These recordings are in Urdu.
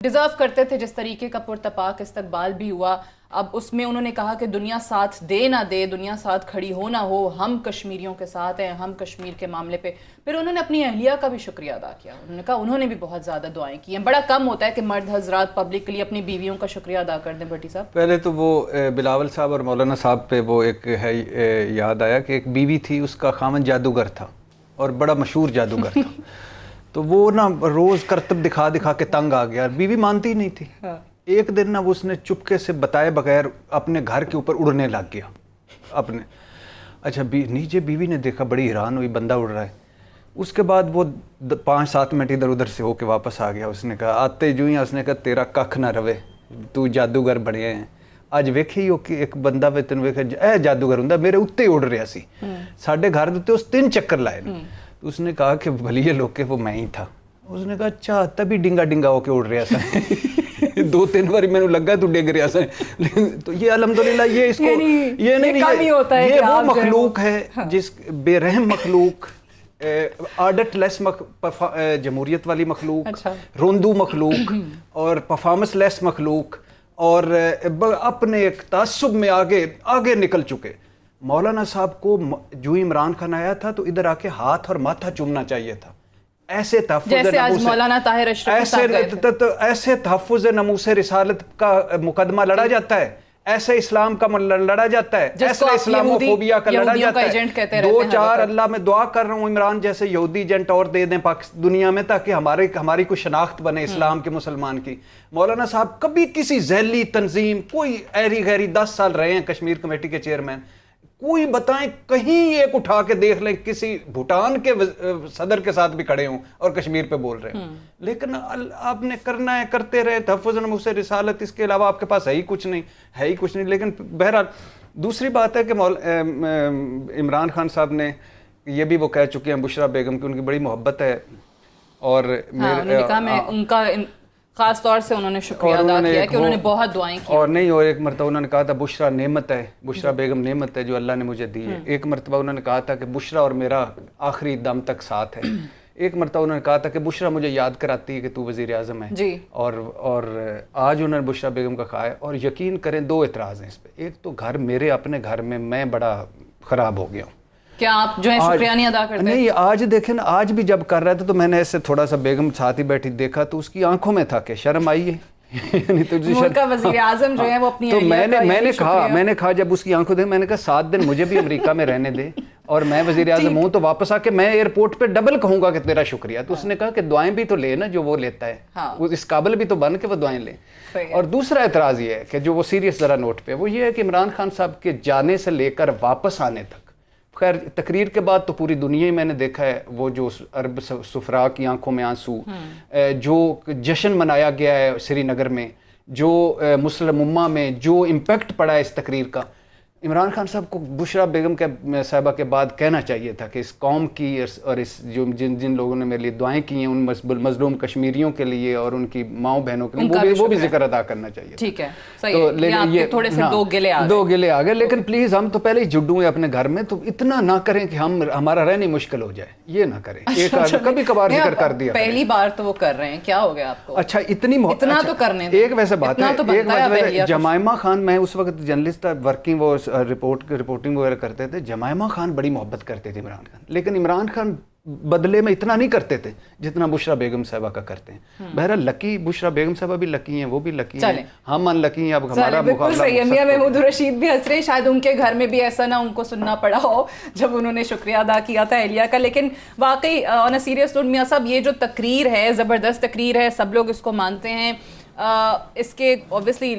ڈیزرو کرتے تھے جس طریقے کا پرتپاک استقبال بھی ہوا. اب اس میں انہوں نے کہا کہ دنیا ساتھ دے نہ دے، دنیا ساتھ کھڑی ہو نہ ہو، ہم کشمیریوں کے ساتھ ہیں، ہم کشمیر کے معاملے پہ. پھر انہوں نے اپنی اہلیہ کا بھی شکریہ ادا کیا. انہوں نے کہا انہوں نے بھی بہت زیادہ دعائیں کی ہیں. بڑا کم ہوتا ہے کہ مرد حضرات پبلکلی اپنی بیویوں کا شکریہ ادا کر دیں. بھٹی صاحب، پہلے تو وہ بلاول صاحب اور مولانا صاحب پہ وہ ایک ہے یاد آیا کہ ایک بیوی تھی، اس کا خاوند جادوگر تھا اور بڑا مشہور جادوگر تھا. تو وہ نا روز کرتب دکھا دکھا کے تنگ آ گیا، بیوی مانتی ہی نہیں تھی. ایک دن نا اس نے چپکے سے بتائے بغیر اپنے گھر کے اوپر اڑنے لگ گیا اپنے. اچھا نیچے بیوی نے دیکھا، بڑی حیران ہوئی، بندہ اڑ رہا ہے. اس کے بعد وہ 5-7 منٹ ادھر ادھر سے ہو کے واپس آ گیا. اس نے کہا آتے جو ہی اس نے کہا تیرا ککھ نہ روے، تو جادوگر بنے ہیں. اج ویکھی ہو کہ ایک بندہ وے تین ویکھا اے جادوگر ہوندا میرے اوتے اڑ رہا سی، ساڈے گھر دے اس 3 چکر لائے. اس نے کہا کہ بھلیے لوگ کے وہ میں ہی تھا. اس نے کہا اچھا تبھی ڈنگا ڈنگا ہو کے اڑ رہا سا. 2-3 بار میں نے لگا تو ڈگ رہا سا. تو یہ الحمدللہ یہ اس کو یہ نہیں ہوتا ہے، یہ وہ مخلوق ہے جس بے رحم مخلوق، آرڈٹ لیس جمہوریت والی مخلوق، روندو مخلوق اور پرفارمنس لیس مخلوق، اور اپنے ایک تعصب میں آگے نکل چکے. مولانا صاحب کو جو عمران خان آیا تھا تو ادھر آ کے ہاتھ اور ماتھا چومنا چاہیے تھا. ایسے تحفظ جیسے آج مولانا طاہر اشرفی ایسے تحفظ ناموس رسالت کا مقدمہ لڑا جاتا ہے، ایسے اسلام کا لڑا جاتا ہے، ایسے اسلاموفوبیا کا لڑا جاتا ہے. 2-4 اللہ میں دعا کر رہا ہوں عمران جیسے یہودی ایجنٹ اور دے دیں دنیا میں، تاکہ ہماری کوئی شناخت بنے اسلام کے، مسلمان کی. مولانا صاحب کبھی کسی ذیلی تنظیم، کوئی ایری غیری 10 سال رہے ہیں کشمیر کمیٹی کے چیئرمین، کوئی بتائیں کہیں ایک اٹھا کے دیکھ لیں کسی بھوٹان کے صدر کے ساتھ بھی کھڑے ہوں اور کشمیر پہ بول رہے ہیں. لیکن آپ نے کرنا ہے، کرتے رہے، تحفظ ناموس رسالت، اس کے علاوہ آپ کے پاس ہے ہی کچھ نہیں. لیکن بہرحال دوسری بات ہے کہ عمران خان صاحب نے یہ بھی وہ کہہ چکے ہیں بشرا بیگم کی ان کی بڑی محبت ہے، اور ان کا خاص طور سے انہوں نے شکریہ ادا کیا کہ انہوں نے بہت دعائیں کی. اور نہیں، اور ایک مرتبہ انہوں نے کہا تھا بشرا نعمت ہے، بشرا بیگم نعمت ہے جو اللہ نے مجھے دی ہے. ایک مرتبہ انہوں نے کہا تھا کہ بشرا اور میرا آخری دم تک ساتھ ہے. ایک مرتبہ انہوں نے کہا تھا کہ بشرا مجھے یاد کراتی ہے کہ تو وزیر اعظم ہے جی. اور آج انہوں نے بشرا بیگم کا کہا ہے. اور یقین کریں 2 اعتراض ہیں اس پہ. ایک تو گھر میرے اپنے گھر میں بڑا خراب ہو گیا ہوں. کیا آپ جو ہے شکریہ نہیں ادا کرتے؟ نہیں، آج دیکھیں نا، آج بھی جب کر رہا تھا تو میں نے ایسے تھوڑا سا بیگم ساتھ ہی بیٹھی دیکھا تو اس کی آنکھوں میں تھا کہ شرم آئی ہے. ملک کا وزیر اعظم جو ہے وہ اپنی تو میں نے کہا جب اس کی آنکھوں دیکھ، میں نے کہا 7 دن مجھے بھی امریکہ میں رہنے دے اور میں وزیر اعظم ہوں تو واپس آ کے میں ایئرپورٹ پہ ڈبل کہوں گا کہ تیرا شکریہ. تو اس نے کہا کہ دعائیں بھی تو لے نا جو وہ لیتا ہے، وہ اس قابل بھی تو بن کے وہ دعائیں لے. اور دوسرا اعتراض یہ ہے کہ جو وہ سیریس ذرا نوٹ پہ وہ یہ ہے کہ عمران خان صاحب کے جانے سے لے کر واپس آنے تک، خیر تقریر کے بعد تو پوری دنیا ہی میں نے دیکھا ہے وہ جو عرب سفراء کی آنکھوں میں آنسو، جو جشن منایا گیا ہے سری نگر میں، جو مسلم امہ میں جو امپیکٹ پڑا ہے اس تقریر کا. عمران خان صاحب کو بشرا بیگم کے صاحبہ کے بعد کہنا چاہیے تھا کہ اس قوم کی اور اس جن لوگوں نے میرے لیے دعائیں کی ہیں ان مظلوم کشمیریوں کے لیے اور ان کی ماؤں بہنوں کے لیے وہ بھی ذکر ادا کرنا چاہیے. ٹھیک ہے، صحیح. تھوڑے سے 2 گلے آ گئے. لیکن پلیز ہم تو پہلے ہی جڈو ہیں اپنے گھر میں، تو اتنا نہ کریں کہ ہمارا رہنا مشکل ہو جائے. یہ نہ کریں. کبھی کبھار ذکر کر دیا، پہلی بار تو وہ کر رہے ہیں، کیا ہو گیا آپ کو؟ اچھا اتنا تو کرنے. ایک ویسے بات ہے، جمائمہ خان، میں اس وقت جرنلسٹ تھا، ورکنگ وہ رپورٹنگ وغیرہ کرتے تھے. جمائمہ خان بڑی محبت کرتے تھے عمران خان، لیکن عمران خان بدلے میں اتنا نہیں کرتے تھے جتنا بشرا بیگم صاحبہ کا کرتے ہیں. بہرحال لکی بشرا بیگم صاحبہ بھی لکی ہیں، وہ بھی لکی ہیں، ہم ان لکی ہیں. اب ہمارا مقابلہ میاں محمود رشید بھی ہنس رہے، شاید ان کے گھر میں بھی ایسا نہ ان کو سننا پڑا ہو جب انہوں نے شکریہ ادا کیا تھا اہلیہ کا. لیکن واقعی آن اے سیریس نوٹ میاں صاحب، یہ جو تقریر ہے زبردست تقریر ہے، سب لوگ اس کو مانتے ہیں. اس کے اوبیسلی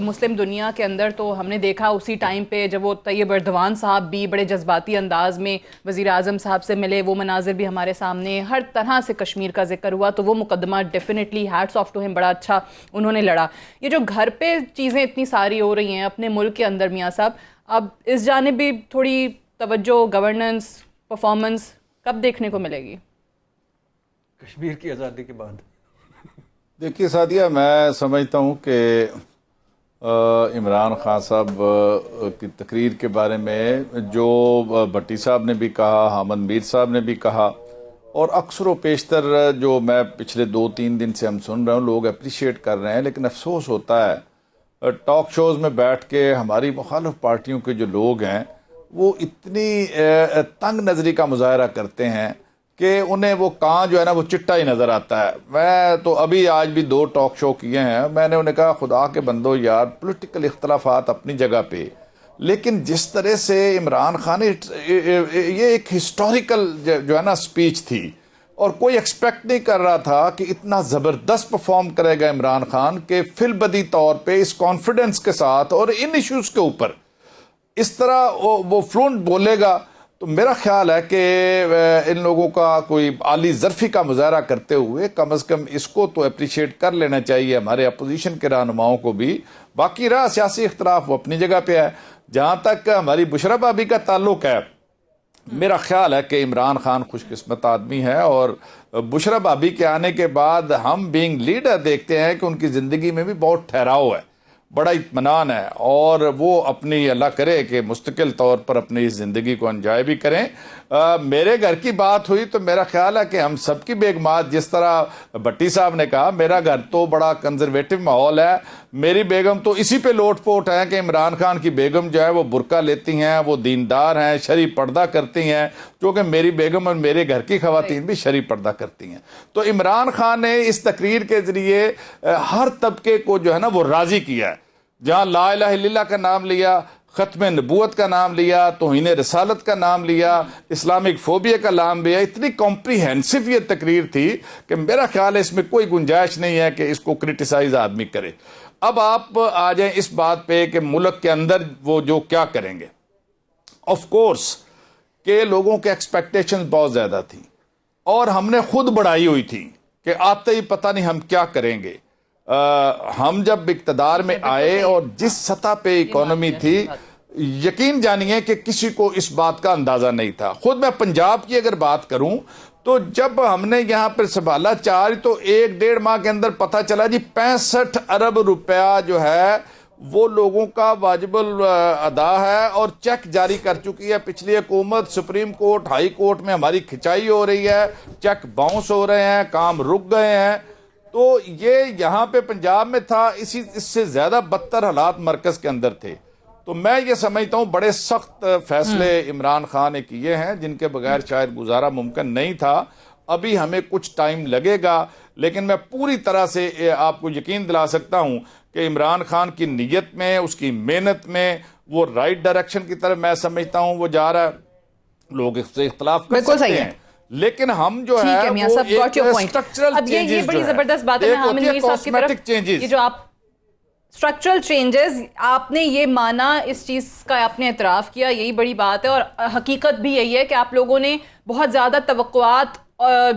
مسلم دنیا کے اندر تو ہم نے دیکھا اسی ٹائم پہ جب وہ طیب اردوان صاحب بھی بڑے جذباتی انداز میں وزیر اعظم صاحب سے ملے، وہ مناظر بھی ہمارے سامنے، ہر طرح سے کشمیر کا ذکر ہوا. تو وہ مقدمہ ڈیفینیٹلی ہیٹس آف ٹو ہم، بڑا اچھا انہوں نے لڑا. یہ جو گھر پہ چیزیں اتنی ساری ہو رہی ہیں اپنے ملک کے اندر میاں صاحب، اب اس جانب بھی تھوڑی توجہ، گورننس، پرفارمنس کب دیکھنے کو ملے گی؟ کشمیر کی آزادی کے بعد. دیکھیے سعدیہ، میں سمجھتا ہوں کہ عمران خان صاحب کی تقریر کے بارے میں جو بھٹی صاحب نے بھی کہا، حامد میر صاحب نے بھی کہا، اور اکثر و بیشتر جو میں پچھلے 2-3 دن سے ہم سن رہے ہوں لوگ اپریشیٹ کر رہے ہیں، لیکن افسوس ہوتا ہے ٹاک شوز میں بیٹھ کے ہماری مخالف پارٹیوں کے جو لوگ ہیں وہ اتنی تنگ نظری کا مظاہرہ کرتے ہیں کہ انہیں وہ کان جو ہے نا وہ چٹا ہی نظر آتا ہے. میں تو ابھی آج بھی 2 ٹاک شو کیے ہیں، میں نے انہیں کہا خدا کے بندو یار پولیٹیکل اختلافات اپنی جگہ پہ، لیکن جس طرح سے عمران خان یہ ایک ہسٹوریکل جو ہے نا سپیچ تھی اور کوئی ایکسپیکٹ نہیں کر رہا تھا کہ اتنا زبردست پرفارم کرے گا عمران خان کہ فی البدی طور پہ اس کانفیڈنس کے ساتھ اور ان ایشوز کے اوپر اس طرح وہ فلوئنٹ بولے گا. تو میرا خیال ہے کہ ان لوگوں کا کوئی عالی ظرفی کا مظاہرہ کرتے ہوئے کم از کم اس کو تو اپریشیٹ کر لینا چاہیے ہمارے اپوزیشن کے رہنماؤں کو بھی. باقی رہا سیاسی اختلاف وہ اپنی جگہ پہ ہے. جہاں تک ہماری بشرا بھابی کا تعلق ہے، میرا خیال ہے کہ عمران خان خوش قسمت آدمی ہے اور بشرا بھابی کے آنے کے بعد ہم بینگ لیڈر دیکھتے ہیں کہ ان کی زندگی میں بھی بہت ٹھہراؤ ہے، بڑا اطمینان ہے، اور وہ اپنی اللہ کرے کہ مستقل طور پر اپنی اس زندگی کو انجوائے بھی کریں. میرے گھر کی بات ہوئی تو میرا خیال ہے کہ ہم سب کی بیگمات، جس طرح بھٹی صاحب نے کہا میرا گھر تو بڑا کنزرویٹو ماحول ہے، میری بیگم تو اسی پہ لوٹ پوٹ ہیں کہ عمران خان کی بیگم جو ہے وہ برقع لیتی ہیں، وہ دیندار ہیں، شرعی پردہ کرتی ہیں، کیونکہ میری بیگم اور میرے گھر کی خواتین بھی شرعی پردہ کرتی ہیں. تو عمران خان نے اس تقریر کے ذریعے ہر طبقے کو جو ہے نا وہ راضی کیا ہے. جہاں لا الہ الا اللہ کا نام لیا، ختم نبوت کا نام لیا، توہین رسالت کا نام لیا، اسلامک فوبیا کا نام لیا، اتنی کمپریہنسو یہ تقریر تھی کہ میرا خیال ہے اس میں کوئی گنجائش نہیں ہے کہ اس کو کرٹیسائز آدمی کرے. اب آپ آ جائیں اس بات پہ کہ ملک کے اندر وہ جو کیا کریں گے. آف کورس کہ لوگوں کے ایکسپیکٹیشن بہت زیادہ تھیں اور ہم نے خود بڑھائی ہوئی تھی کہ آتے ہی پتہ نہیں ہم کیا کریں گے. ہم جب اقتدار میں آئے اور جس سطح پہ اکانومی تھی، یقین جانیے کہ کسی کو اس بات کا اندازہ نہیں تھا. خود میں پنجاب کی اگر بات کروں تو جب ہم نے یہاں پر سنبھالا چارج تو 1-1.5 ماہ کے اندر پتہ چلا جی 65 ارب روپیہ جو ہے وہ لوگوں کا واجب الادا ہے اور چیک جاری کر چکی ہے پچھلی حکومت. سپریم کورٹ، ہائی کورٹ میں ہماری کھچائی ہو رہی ہے، چیک باؤنس ہو رہے ہیں، کام رک گئے ہیں. تو یہ یہاں پہ پنجاب میں تھا، اس سے زیادہ بدتر حالات مرکز کے اندر تھے. تو میں یہ سمجھتا ہوں بڑے سخت فیصلے عمران خان نے کیے ہیں جن کے بغیر شاید گزارا ممکن نہیں تھا. ابھی ہمیں کچھ ٹائم لگے گا، لیکن میں پوری طرح سے آپ کو یقین دلا سکتا ہوں کہ عمران خان کی نیت میں، اس کی محنت میں، وہ رائٹ ڈائریکشن کی طرف میں سمجھتا ہوں وہ جا رہا ہے. لوگ اس سے اختلاف کر سکتے ہیں لیکن ہم جو ہے وہ ایک اسٹرکچرل چینجز، یہ بڑی زبردست بات ہے حامد میر صاحب کی طرف، یہ جو آپ اسٹرکچرل چینجز آپ نے یہ مانا، اس چیز کا آپ نے اعتراف کیا، یہی بڑی بات ہے. اور حقیقت بھی یہی ہے کہ آپ لوگوں نے بہت زیادہ توقعات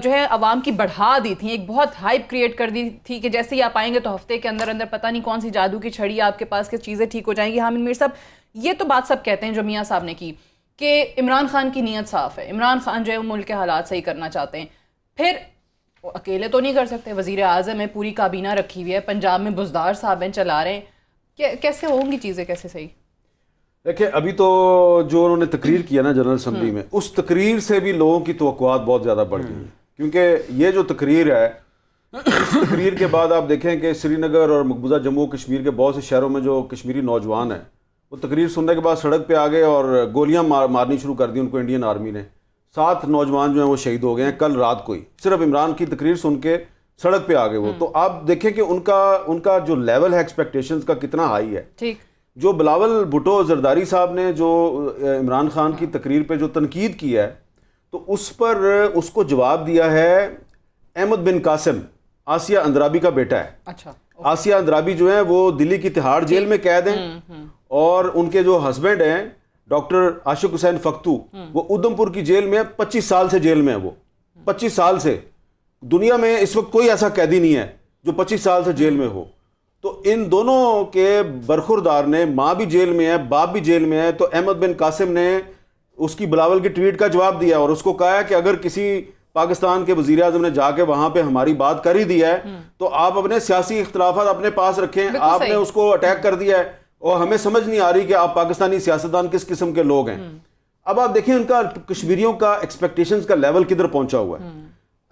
جو ہے عوام کی بڑھا دی تھی، ایک بہت ہائپ کریٹ کر دی تھی کہ جیسے ہی آپ آئیں گے تو ہفتے کے اندر اندر پتہ نہیں کون سی جادو کی چھڑی آپ کے پاس کہ چیزیں ٹھیک ہو جائیں گی. حامد میر صاحب یہ تو بات سب کہتے ہیں جو میاں صاحب نے کی کہ عمران خان کی نیت صاف ہے، عمران خان جو ہے وہ ملک کے حالات صحیح کرنا چاہتے ہیں. پھر وہ اکیلے تو نہیں کر سکتے، وزیر اعظم ہے، پوری کابینہ رکھی ہوئی ہے، پنجاب میں بزدار صاحب ہیں چلا رہے ہیں، کیسے ہوں گی چیزیں، کیسے صحیح؟ دیکھیں ابھی تو جو انہوں نے تقریر کیا نا جنرل اسمبلی میں، اس تقریر سے بھی لوگوں کی توقعات بہت زیادہ بڑھ گئی ہیں. کیونکہ یہ جو تقریر ہے، اس تقریر کے بعد آپ دیکھیں کہ سری نگر اور مقبوضہ جموں کشمیر کے بہت سے شہروں میں جو کشمیری نوجوان ہیں وہ تقریر سننے کے بعد سڑک پہ آ گئے اور گولیاں مارنی شروع کر دی ان کو انڈین آرمی نے. 7 نوجوان جو ہیں وہ شہید ہو گئے ہیں کل رات کو ہی، صرف عمران کی تقریر سن کے سڑک پہ آ گئے وہ. تو آپ دیکھیں کہ ان کا جو لیول ہے ایکسپیکٹیشنز کا کتنا ہائی ہے. ٹھیک، جو بلاول بھٹو زرداری صاحب نے جو عمران خان کی تقریر پہ جو تنقید کی ہے تو اس پر اس کو جواب دیا ہے احمد بن قاسم، آسیہ اندرابی کا بیٹا ہے. اچھا، آسیہ اندرابی جو ہیں وہ دلی کی تہاڑ جیل میں قید ہیں اور ان کے جو ہسبینڈ ہیں ڈاکٹر عاشق حسین فختو وہ ادھم پور کی جیل میں 25 سال سے جیل میں ہیں. وہ 25 سال سے دنیا میں اس وقت کوئی ایسا قیدی نہیں ہے جو 25 سال سے جیل میں ہو. تو ان دونوں کے برخوردار نے، ماں بھی جیل میں ہے، باپ بھی جیل میں ہے. تو احمد بن قاسم نے اس کی بلاول کی ٹویٹ کا جواب دیا اور اس کو کہا کہ اگر کسی پاکستان کے وزیر اعظم نے جا کے وہاں پہ ہماری بات کر ہی دیا ہے تو آپ اپنے سیاسی اختلافات اپنے پاس رکھیں. آپ نے اس کو اٹیک کر دیا ہے اور ہمیں سمجھ نہیں آ رہی کہ آپ پاکستانی سیاستدان کس قسم کے لوگ ہیں. اب آپ دیکھیں ان کا کشمیریوں کا ایکسپیکٹیشنز کا لیول کدھر پہنچا ہوا ہے.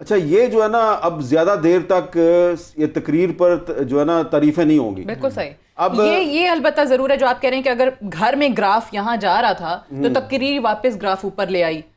اچھا یہ جو ہے نا اب زیادہ دیر تک یہ تقریر پر جو ہے نا تعریفیں نہیں ہوں گی. بالکل صحیح. اب یہ البتہ ضرور ہے جو آپ کہہ رہے ہیں کہ اگر گھر میں گراف یہاں جا رہا تھا تو تقریر واپس گراف اوپر لے آئی.